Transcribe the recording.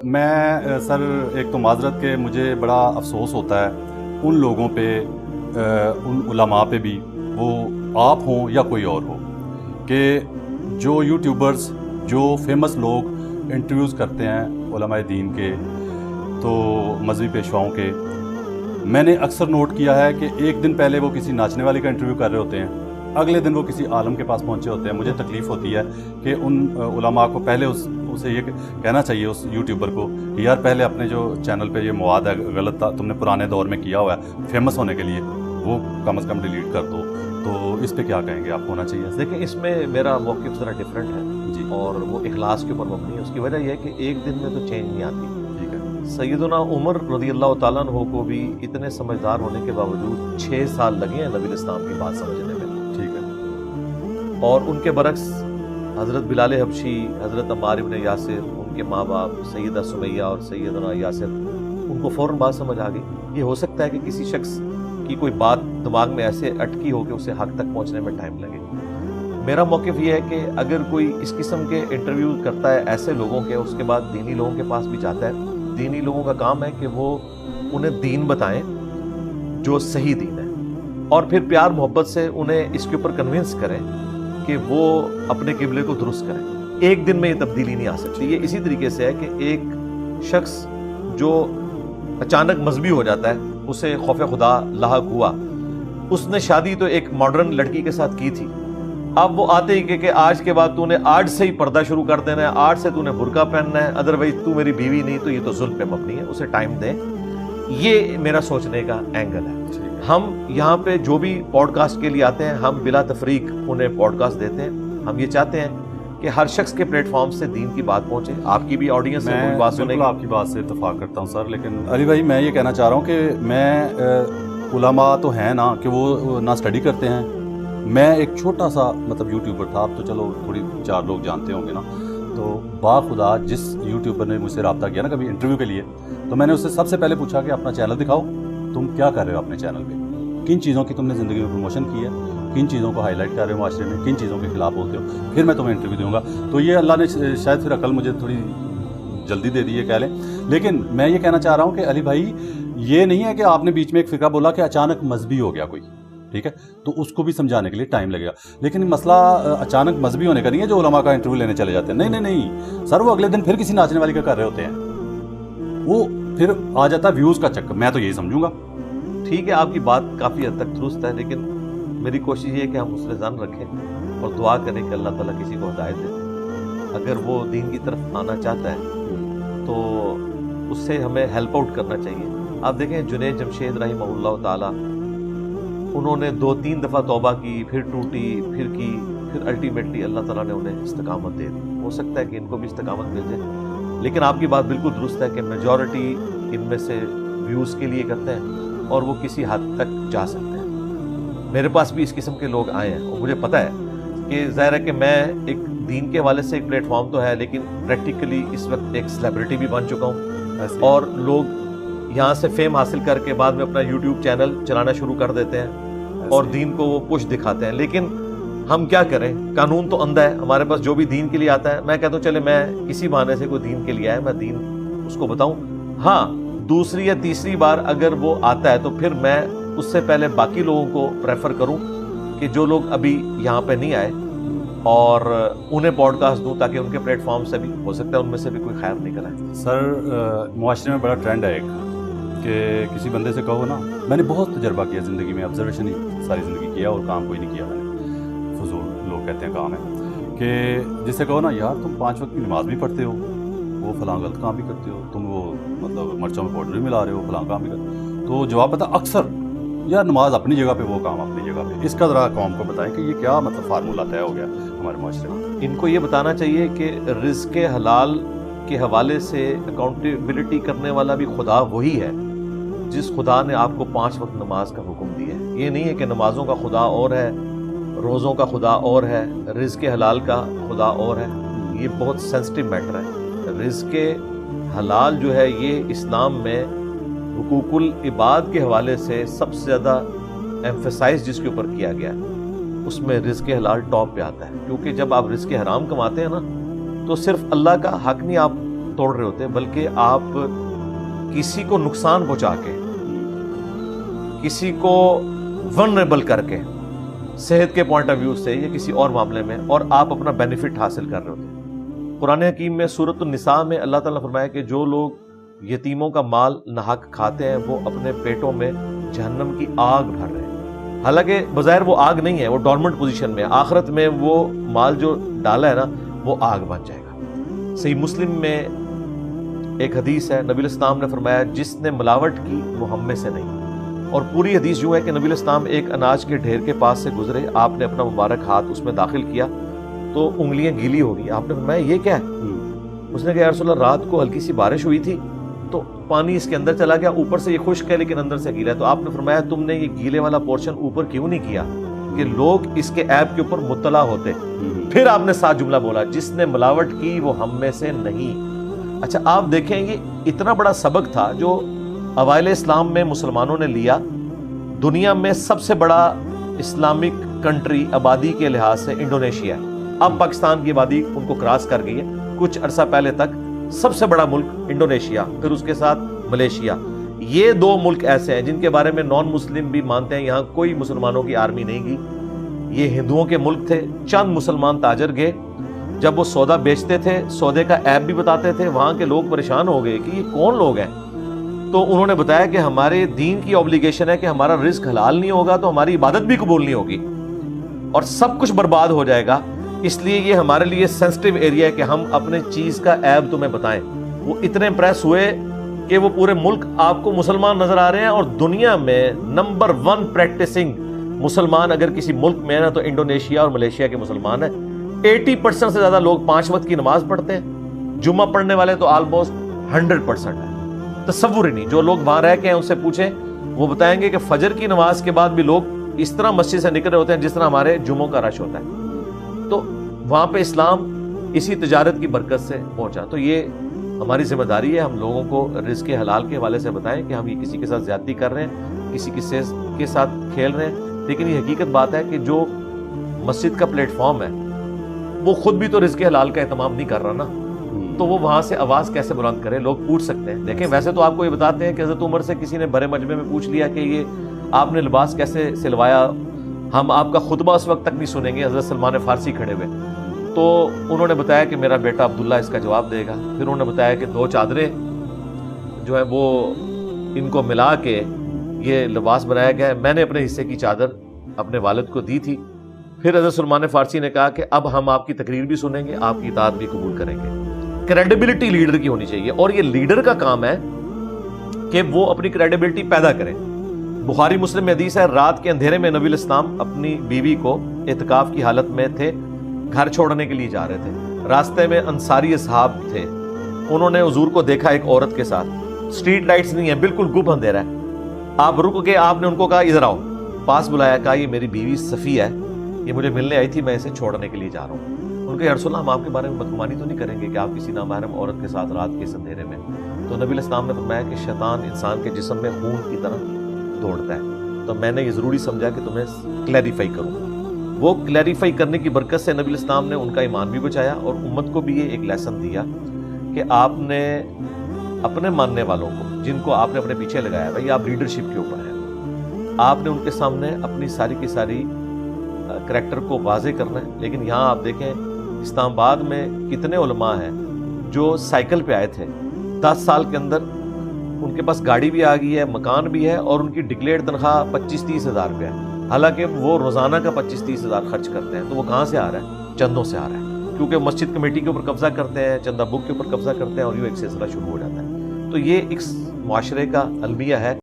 میں سر ایک تو معذرت کہ مجھے بڑا افسوس ہوتا ہے ان لوگوں پہ، ان علماء پہ بھی، وہ آپ ہوں یا کوئی اور ہو، کہ جو یوٹیوبرز، جو فیمس لوگ انٹرویوز کرتے ہیں علماء دین کے، تو مذہبی پیشواؤں کے، میں نے اکثر نوٹ کیا ہے کہ ایک دن پہلے وہ کسی ناچنے والے کا انٹرویو کر رہے ہوتے ہیں، اگلے دن وہ کسی عالم کے پاس پہنچے ہوتے ہیں۔ مجھے تکلیف ہوتی ہے کہ ان علماء کو پہلے اسے یہ کہنا چاہیے اس یوٹیوبر کو کہ یار پہلے اپنے جو چینل پہ یہ مواد ہے غلط تھا، تم نے پرانے دور میں کیا ہوا ہے فیمس ہونے کے لیے، وہ کم از کم ڈیلیٹ کر دو۔ تو اس پہ کیا کہیں گے آپ؟ ہونا چاہیے؟ دیکھیں، اس میں میرا موقف ذرا ڈفرینٹ ہے جی، اور وہ اخلاص کے اوپر مبنی ہے۔ اس کی وجہ یہ ہے کہ ایک دن میں تو چینج نہیں آتی۔ ٹھیک ہے، سیدنا عمر رضی اللہ تعالیٰ عنہ کو بھی اتنے سمجھدار ہونے کے باوجود 6 سال لگے ہیں نبی الاسلام کی بات سمجھنے میں، ٹھیک ہے، اور ان کے برعکس حضرت بلال حبشی، حضرت عمار ابن یاسر، ان کے ماں باپ سیدہ سمیہ اور سیدنا یاسر، ان کو فوراً بات سمجھ آ گئی۔ یہ ہو سکتا ہے کہ کسی شخص کی کوئی بات دماغ میں ایسے اٹکی ہو کہ اسے حق تک پہنچنے میں ٹائم لگے۔ میرا موقف یہ ہے کہ اگر کوئی اس قسم کے انٹرویو کرتا ہے ایسے لوگوں کے، اس کے بعد دینی لوگوں کے پاس بھی جاتا ہے، دینی لوگوں کا کام ہے کہ وہ انہیں دین بتائیں جو صحیح دین ہے، اور پھر پیار محبت سے انہیں اس کے اوپر کنونس کریں کہ وہ اپنے قبلے کو درست کریں۔ ایک دن میں یہ تبدیلی نہیں آ سکتی۔ یہ اسی طریقے سے ہے کہ ایک شخص جو اچانک مذہبی ہو جاتا ہے، اسے خوف خدا لاحق ہوا، اس نے شادی تو ایک ماڈرن لڑکی کے ساتھ کی تھی، اب وہ آتے ہی کہ آج کے بعد تو نے آج سے ہی پردہ شروع کر دینا ہے، آج سے تو نے برقع پہننا ہے، ادروائز تو میری بیوی نہیں، تو یہ تو ظلم پہ مبنی ہے، اسے ٹائم دیں۔ یہ میرا سوچنے کا اینگل ہے۔ ہم یہاں پہ جو بھی پوڈ کاسٹ کے لیے آتے ہیں، ہم بلا تفریق انہیں پوڈ کاسٹ دیتے ہیں۔ ہم یہ چاہتے ہیں کہ ہر شخص کے پلیٹ فارم سے دین کی بات پہنچے۔ آپ کی بھی آڈینس ہے، کوئی بات سنے بالکل گی۔ آپ کی بات سے اتفاق کرتا ہوں سر، لیکن علی بھائی میں یہ کہنا چاہ رہا ہوں کہ میں علماء تو ہیں نا کہ وہ نہ اسٹڈی کرتے ہیں۔ میں ایک چھوٹا سا مطلب یوٹیوبر تھا، اب تو چلو تھوڑی 4 لوگ جانتے ہوں گے نا، تو باخدا جس یوٹیوبر نے مجھ سے رابطہ کیا نا کبھی انٹرویو کے لیے، تو میں نے اس سے سب سے پہلے پوچھا کہ اپنا چینل دکھاؤ، تم کیا کر رہے ہو اپنے چینل پہ، کن چیزوں کی تم نے زندگی میں پروموشن کی ہے، کن چیزوں کو ہائی لائٹ کر رہے ہو معاشرے میں، کن چیزوں کے خلاف بولتے ہو، پھر میں تمہیں انٹرویو دوں گا۔ تو یہ اللہ نے شاید پھر عقل مجھے تھوڑی جلدی دے دی ہے کہہ لیں، لیکن میں یہ کہنا چاہ رہا ہوں کہ علی بھائی یہ نہیں ہے کہ آپ نے بیچ میں ایک فقرہ بولا کہ اچانک مذہبی ہو گیا کوئی، ٹھیک ہے، تو اس کو بھی سمجھانے کے لیے ٹائم لگے گا، لیکن مسئلہ اچانک مذہبی ہونے کا نہیں ہے جو علماء کا انٹرویو لینے چلے جاتے ہیں۔ نہیں نہیں نہیں سر، وہ اگلے دن پھر کسی ناچنے والی کا کر رہے ہوتے ہیں، وہ پھر آ جاتا ہے ویوز کا چکر۔ میں تو یہی سمجھوں گا۔ ٹھیک ہے، آپ کی بات کافی حد تک درست ہے، لیکن میری کوشش یہ ہے کہ ہم حسن ظن رکھیں اور دعا کریں کہ اللہ تعالیٰ کسی کو ہدایت دے۔ اگر وہ دین کی طرف آنا چاہتا ہے تو اس سے ہمیں ہیلپ آؤٹ کرنا چاہیے۔ آپ دیکھیں جنید جمشید رحمہ اللہ تعالیٰ، انہوں نے 2-3 دفعہ توبہ کی، پھر ٹوٹی، پھر کی، پھر الٹیمیٹلی اللہ تعالیٰ نے انہیں استقامت دے دی۔ ہو سکتا ہے کہ ان کو بھی استقامت مل جائے، لیکن آپ کی بات بالکل درست ہے کہ میجورٹی ان میں سے ویوز کے لیے کرتے ہیں اور وہ کسی حد تک جا سکتے ہیں۔ میرے پاس بھی اس قسم کے لوگ آئے ہیں اور مجھے پتہ ہے کہ ظاہر ہے کہ میں ایک دین کے حوالے سے ایک پلیٹ فارم تو ہے، لیکن پریکٹیکلی اس وقت ایک سیلیبریٹی بھی بن چکا ہوں، اور لوگ یہاں سے فیم حاصل کر کے بعد میں اپنا یوٹیوب چینل چلانا شروع کر دیتے ہیں اور دین کو وہ پش دکھاتے ہیں۔ لیکن ہم کیا کریں، قانون تو اندھا ہے ہمارے پاس۔ جو بھی دین کے لیے آتا ہے، میں کہتا ہوں چلے میں کسی بہانے سے کوئی دین کے لیے آئے، میں دین اس کو بتاؤں۔ ہاں، دوسری یا تیسری بار اگر وہ آتا ہے تو پھر میں اس سے پہلے باقی لوگوں کو پریفر کروں کہ جو لوگ ابھی یہاں پہ نہیں آئے اور انہیں پوڈ کاسٹ دوں، تاکہ ان کے پلیٹ فارم سے بھی ہو سکتا ہے ان میں سے بھی کوئی خیر نکل آئے۔ سر معاشرے میں بڑا ٹرینڈ ہے ایک کہ کسی بندے سے کہو نا، میں نے بہت تجربہ کیا زندگی میں، آبزرویشن ہی ساری زندگی کیا اور کام کوئی نہیں کیا میں نے، فضول لوگ کہتے ہیں کام ہے، کہ جس سے کہو نا یار تم 5 وقت کی نماز بھی پڑھتے ہو، وہ فلاں غلط کام بھی کرتے ہو، تم وہ مطلب مرچوں میں پاؤڈر بھی ملا رہے ہو، فلاں کام بھی کرتے، تو جواب پتہ اکثر یار نماز اپنی جگہ پہ، وہ کام اپنی جگہ پہ۔ اس کا ذرا قوم کو بتائیں کہ یہ کیا مطلب فارمولہ طے ہو گیا ہمارے معاشرے میں۔ ان کو یہ بتانا چاہیے کہ رزق حلال کے حوالے سے اکاؤنٹیبلٹی کرنے والا بھی خدا وہی ہے جس خدا نے آپ کو 5 وقت نماز کا حکم دیا ہے۔ یہ نہیں ہے کہ نمازوں کا خدا اور ہے، روزوں کا خدا اور ہے، رزق حلال کا خدا اور ہے۔ یہ بہت سینسٹیو میٹر ہے۔ رزق حلال جو ہے یہ اسلام میں حقوق العباد کے حوالے سے سب سے زیادہ ایمفیسائز جس کے اوپر کیا گیا ہے، اس میں رزق حلال ٹاپ پہ آتا ہے، کیونکہ جب آپ رزق حرام کماتے ہیں نا، تو صرف اللہ کا حق نہیں آپ توڑ رہے ہوتے بلکہ آپ کسی کو نقصان پہنچا کے، کسی کو ونریبل کر کے، صحت کے پوائنٹ آف ویو سے یا کسی اور معاملے میں، اور آپ اپنا بینیفٹ حاصل کر رہے ہوتے. قرآن حکیم میں سورۃ النساء میں اللہ تعالیٰ نے فرمایا کہ جو لوگ یتیموں کا مال ناحق کھاتے ہیں وہ اپنے پیٹوں میں جہنم کی آگ بھر رہے ہیں. حالانکہ بظاہر وہ آگ نہیں ہے، وہ ڈورمنٹ پوزیشن میں، آخرت میں وہ مال جو ڈالا ہے نا وہ آگ بن جائے گا. صحیح مسلم میں ایک حدیث ہے، نبی الاسلام نے فرمایا جس نے ملاوٹ کی وہ ہم میں سے نہیں. اور پوری حدیث یوں ہے کہ نبی الاسلام ایک اناج کے ڈھیر کے پاس سے گزرے، آپ نے اپنا مبارک ہاتھ اس میں داخل کیا تو انگلیاں گیلی ہو گئی. آپ نے فرمایا یہ کیا ہے؟ اس نے کہا یا رسول اللہ رات کو ہلکی سی بارش ہوئی تھی تو پانی اس کے اندر چلا گیا، اوپر سے یہ خشک ہے لیکن اندر سے گیلا ہے. تو آپ نے فرمایا تم نے یہ گیلے والا پورشن اوپر کیوں نہیں کیا کہ لوگ اس کے عیب کے اوپر مطلع ہوتے. پھر آپ نے ساتھ جملہ بولا جس نے ملاوٹ کی وہ ہم میں سے نہیں. اچھا آپ دیکھیں یہ اتنا بڑا سبق تھا جو اوائل اسلام میں مسلمانوں نے لیا. دنیا میں سب سے بڑا اسلامک کنٹری آبادی کے لحاظ سے انڈونیشیا ہے. اب پاکستان کی آبادی ان کو کراس کر گئی ہے. کچھ عرصہ پہلے تک سب سے بڑا ملک انڈونیشیا، پھر اس کے ساتھ ملیشیا. یہ دو ملک ایسے ہیں جن کے بارے میں نان مسلم بھی مانتے ہیں یہاں کوئی مسلمانوں کی آرمی نہیں گئی. یہ ہندوؤں کے ملک تھے. چند مسلمان تاجر گئے، جب وہ سودا بیچتے تھے سودے کا عیب بھی بتاتے تھے. وہاں کے لوگ پریشان ہو گئے کہ یہ کون لوگ ہیں. تو انہوں نے بتایا کہ ہمارے دین کی اوبلیگیشن ہے کہ ہمارا رزق حلال نہیں ہوگا تو ہماری عبادت بھی قبول نہیں ہوگی اور سب کچھ برباد ہو جائے گا. اس لیے یہ ہمارے لیے سینسٹیو ایریا ہے کہ ہم اپنے چیز کا عیب تمہیں بتائیں. وہ اتنے امپریس ہوئے کہ وہ پورے ملک آپ کو مسلمان نظر آ رہے ہیں. اور دنیا میں نمبر 1 پریکٹسنگ مسلمان اگر کسی ملک میں ہے نا تو انڈونیشیا اور ملیشیا کے مسلمان ہیں. 80% سے زیادہ لوگ 5 وقت کی نماز پڑھتے ہیں. جمعہ پڑھنے والے تو آلموسٹ 100% ہیں. تصور ہی نہیں. جو لوگ وہاں رہ کے ہیں ان سے پوچھیں وہ بتائیں گے کہ فجر کی نماز کے بعد بھی لوگ اس طرح مسجد سے نکل رہے ہوتے ہیں جس طرح ہمارے جمعوں کا رش ہوتا ہے. تو وہاں پہ اسلام اسی تجارت کی برکت سے پہنچا. تو یہ ہماری ذمہ داری ہے ہم لوگوں کو رزق حلال کے حوالے سے بتائیں کہ ہم یہ کسی کے ساتھ زیادتی کر رہے ہیں، کسی کے ساتھ کھیل رہے ہیں. لیکن یہ حقیقت بات ہے کہ جو مسجد کا پلیٹ فارم ہے وہ خود بھی تو رزق حلال کا اہتمام نہیں کر رہا نا، تو وہ وہاں سے آواز کیسے بلند کرے؟ لوگ پوچھ سکتے ہیں. دیکھیں ویسے تو آپ کو یہ بتاتے ہیں کہ حضرت عمر سے کسی نے بڑے مجمع میں پوچھ لیا کہ یہ آپ نے لباس کیسے سلوایا، ہم آپ کا خطبہ اس وقت تک نہیں سنیں گے. حضرت سلمان فارسی کھڑے ہوئے تو انہوں نے بتایا کہ میرا بیٹا عبداللہ اس کا جواب دے گا. پھر انہوں نے بتایا کہ 2 چادریں جو ہے وہ ان کو ملا کے یہ لباس بنایا گیا ہے. میں نے اپنے حصے کی چادر اپنے والد کو دی تھی. پھر حضرت سلمان فارسی نے کہا کہ اب ہم آپ کی تقریر بھی سنیں گے، آپ کی اطاعت بھی قبول کریں گے. کریڈیبلٹی لیڈر کی ہونی چاہیے اور یہ لیڈر کا کام ہے کہ وہ اپنی کریڈیبلٹی پیدا کرے. بخاری مسلم میں حدیث ہے رات کے اندھیرے میں نبی الاسلام اپنی بیوی کو اعتکاف کی حالت میں تھے، گھر چھوڑنے کے لیے جا رہے تھے. راستے میں انصاری اصحاب تھے، انہوں نے حضور کو دیکھا ایک عورت کے ساتھ. اسٹریٹ لائٹس نہیں ہیں، بالکل گپ اندھیرا ہے. آپ رک کے آپ نے ان کو کہا ادھر آؤ. پاس بلایا، کہا یہ میری بیوی صفیہ ہے، یہ مجھے ملنے آئی تھی، میں اسے چھوڑنے کے لیے جا رہا ہوں. ان کے یا رسول اللہ ہم آپ کے بارے میں بدگمانی تو نہیں کریں گے کہ آپ کسی نامحرم عورت کے ساتھ رات کے اس اندھیرے میں؟ تو نبی الاسلام نے فرمایا کہ شیطان انسان کے جسم میں خون کی طرح دوڑتا ہے، تو میں نے یہ ضروری سمجھا کہ تمہیں کلیریفائی کروں. وہ کلیریفائی کرنے کی برکت سے نبی الاسلام نے ان کا ایمان بھی بچایا اور امت کو بھی یہ ایک لیسن دیا کہ آپ نے اپنے ماننے والوں کو جن کو آپ نے اپنے پیچھے لگایا، بھائی آپ لیڈرشپ کے اوپر ہیں، آپ نے ان کے سامنے اپنی ساری کی ساری کریکٹر کو واضح کرنا ہے. لیکن یہاں آپ دیکھیں اسلام آباد میں کتنے علماء ہیں جو سائیکل پہ آئے تھے، 10 سال کے اندر ان کے پاس گاڑی بھی آ گئی ہے، مکان بھی ہے اور ان کی ڈکلیئرڈ تنخواہ 25-30 ہزار روپیہ ہے. حالانکہ وہ روزانہ کا 25-30 ہزار خرچ کرتے ہیں. تو وہ کہاں سے آ رہا ہے؟ چندوں سے آ رہا ہے، کیونکہ مسجد کمیٹی کے اوپر قبضہ کرتے ہیں، چندہ بک کے اوپر قبضہ کرتے ہیں اور یوں ایک سلسلہ شروع ہو جاتا ہے. تو یہ ایک معاشرے کا المیہ ہے.